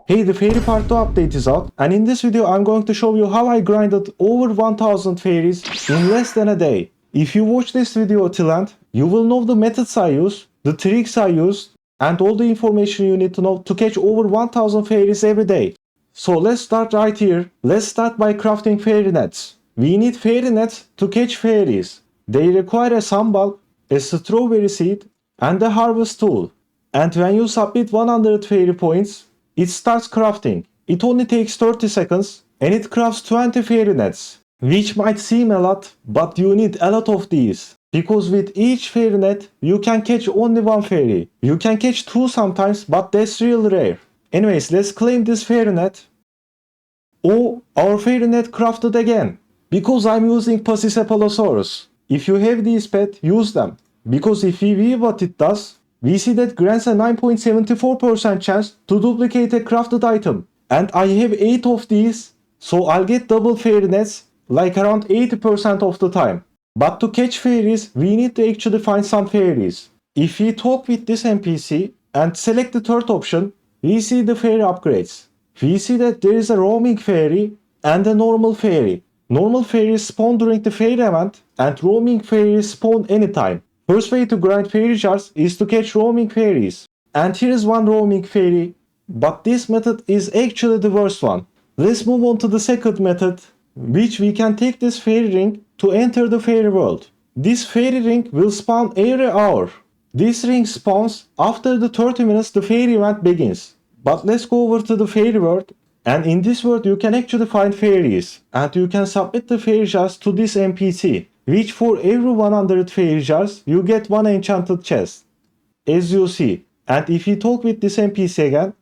Hey, the Fairy Part 2 update is out, and in this video I'm going to show you how I grinded over 1000 fairies in less than a day. If you watch this video till end, you will know the methods I use, the tricks I used, and all the information you need to know to catch over 1000 fairies every day. So let's start right here. Let's start by crafting fairy nets. We need fairy nets to catch fairies. They require a sunbulb, a strawberry seed, and a harvest tool. And when you submit 100 fairy points, it starts crafting. It only takes 30 seconds and it crafts 20 fairy nets. Which might seem a lot, but you need a lot of these. Because with each fairy net, you can catch only one fairy. You can catch two sometimes, but that's real rare. Anyways, let's claim this fairy net. Oh, our fairy net crafted again. Because I'm using Pachycephalosaurus. If you have these pets, use them. Because if we view what it does, we see that grants a 9.74% chance to duplicate a crafted item. And I have 8 of these, so I'll get double fairy nets like around 80% of the time. But to catch fairies, we need to actually find some fairies. If we talk with this NPC and select the third option, we see the fairy upgrades. We see that there is a roaming fairy and a normal fairy. Normal fairies spawn during the fairy event and roaming fairies spawn anytime. First way to grind fairy shards is to catch roaming fairies. And here is one roaming fairy, but this method is actually the worst one. Let's move on to the second method, which we can take this fairy ring to enter the fairy world. This fairy ring will spawn every hour. This ring spawns after the 30 minutes the fairy event begins. But let's go over to the fairy world. And in this world you can actually find fairies. And you can submit the fairy shards to this NPC. Which for every 100 fairy shards, you get one enchanted chest. As you see. And if we talk with this NPC again,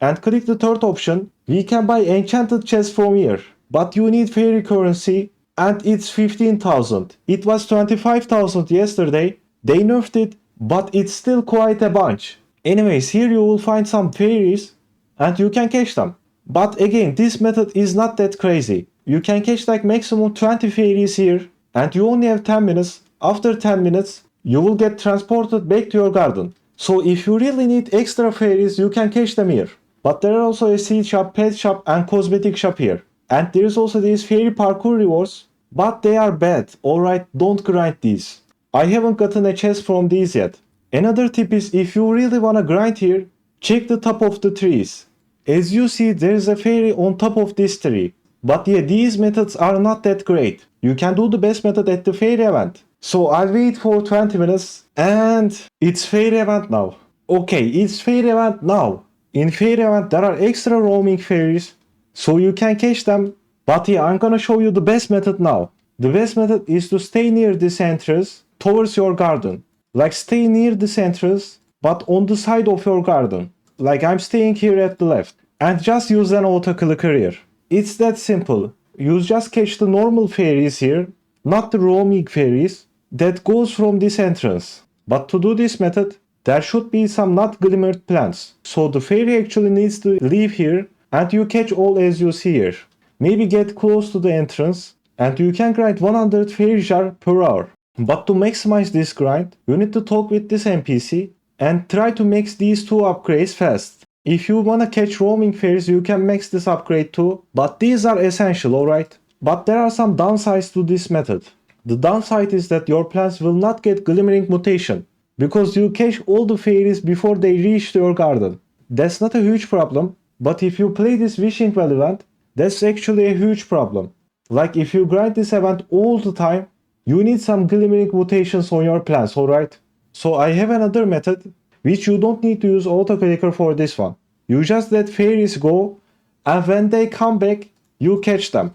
and click the third option, we can buy enchanted chests from here. But you need fairy currency, and it's 15,000. It was 25,000 yesterday. They nerfed it, but it's still quite a bunch. Anyways, here you will find some fairies, and you can catch them. But again, this method is not that crazy. You can catch like maximum 20 fairies here. And you only have 10 minutes. After 10 minutes, you will get transported back to your garden. So if you really need extra fairies, you can catch them here. But there are also a seed shop, pet shop and cosmetic shop here. And there is also these fairy parkour rewards. But they are bad. Alright, don't grind these. I haven't gotten a chest from these yet. Another tip is if you really wanna grind here, check the top of the trees. As you see, there is a fairy on top of this tree. But yeah, these methods are not that great. You can do the best method at the fairy event. So I'll wait for 20 minutes and it's fairy event now. Okay, it's fairy event now. In fairy event there are extra roaming fairies, so you can catch them. But yeah, I'm gonna show you the best method now. The best method is to stay near this entrance towards your garden. Like stay near this entrance but on the side of your garden. Like I'm staying here at the left. And just use an auto clicker here. It's that simple. You just catch the normal fairies here, not the roaming fairies, that goes from this entrance. But to do this method, there should be some not glimmered plants. So the fairy actually needs to leave here and you catch all as you see here. Maybe get close to the entrance and you can grind 100 fairy shards per hour. But to maximize this grind, you need to talk with this NPC and try to max these two upgrades fast. If you wanna catch roaming fairies, you can max this upgrade too, but these are essential, alright? But there are some downsides to this method. The downside is that your plants will not get glimmering mutation, because you catch all the fairies before they reach your garden. That's not a huge problem, but if you play this wishing well event, that's actually a huge problem. Like if you grind this event all the time, you need some glimmering mutations on your plants, alright? So I have another method, which you don't need to use autoclicker for this one. You just let fairies go, and when they come back, you catch them.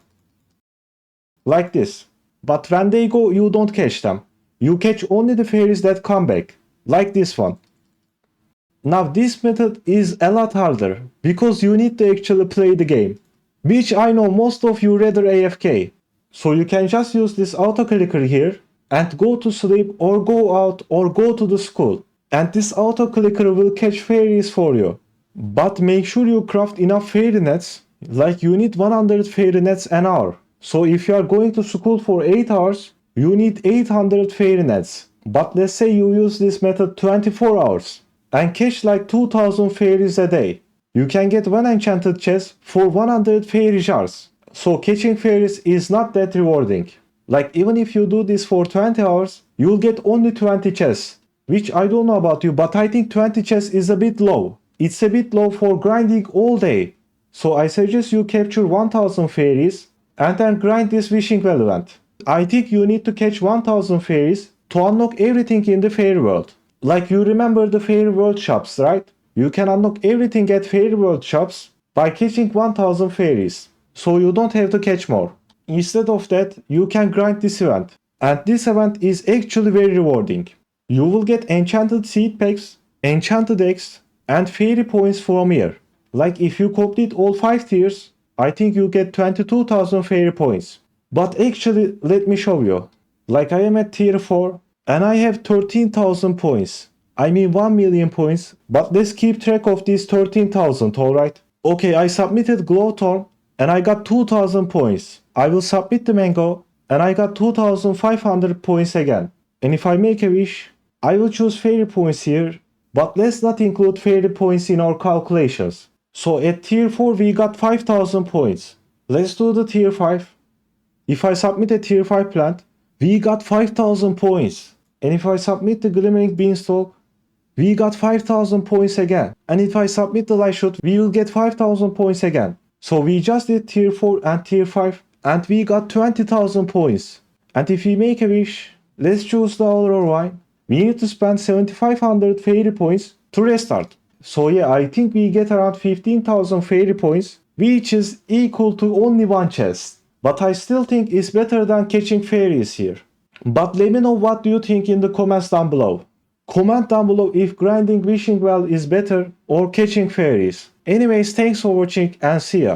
Like this. But when they go, you don't catch them. You catch only the fairies that come back. Like this one. Now this method is a lot harder, because you need to actually play the game. Which I know most of you rather AFK. So you can just use this autoclicker here, and go to sleep or go out or go to the school. And this auto clicker will catch fairies for you. But make sure you craft enough fairy nets, like you need 100 fairy nets an hour. So if you are going to school for 8 hours, you need 800 fairy nets. But let's say you use this method 24 hours and catch like 2000 fairies a day. You can get one enchanted chest for 100 fairy jars. So catching fairies is not that rewarding. Like even if you do this for 20 hours, you'll get only 20 chests. Which I don't know about you, but I think 20 chests is a bit low. It's a bit low for grinding all day. So I suggest you capture 1000 fairies and then grind this wishing well event. I think you need to catch 1000 fairies to unlock everything in the fairy world. Like you remember the fairy world shops, right? You can unlock everything at fairy world shops by catching 1000 fairies. So you don't have to catch more. Instead of that, you can grind this event. And this event is actually very rewarding. You will get enchanted seed packs, enchanted eggs, and fairy points from here. Like if you complete all 5 tiers, I think you get 22,000 fairy points. But actually, let me show you. Like I am at tier 4 and I have 13,000 points. I mean 1 million points, but let's keep track of these 13,000, alright? Okay, I submitted Glowthorn and I got 2,000 points. I will submit the mango and I got 2,500 points again. And if I make a wish, I will choose fairy points here, but let's not include fairy points in our calculations. So at tier 4 we got 5,000 points. Let's do the tier 5. If I submit a tier 5 plant, we got 5,000 points. And if I submit the glimmering beanstalk, we got 5,000 points again. And if I submit the light shoot, we will get 5,000 points again. So we just did tier 4 and tier 5 and we got 20,000 points. And if we make a wish, let's choose the Aurora Wine. We need to spend 7,500 fairy points to restart. So yeah, I think we get around 15,000 fairy points, which is equal to only one chest. But I still think it's better than catching fairies here. But let me know what do you think in the comments down below. Comment down below if grinding wishing well is better or catching fairies. Anyways, thanks for watching and see ya.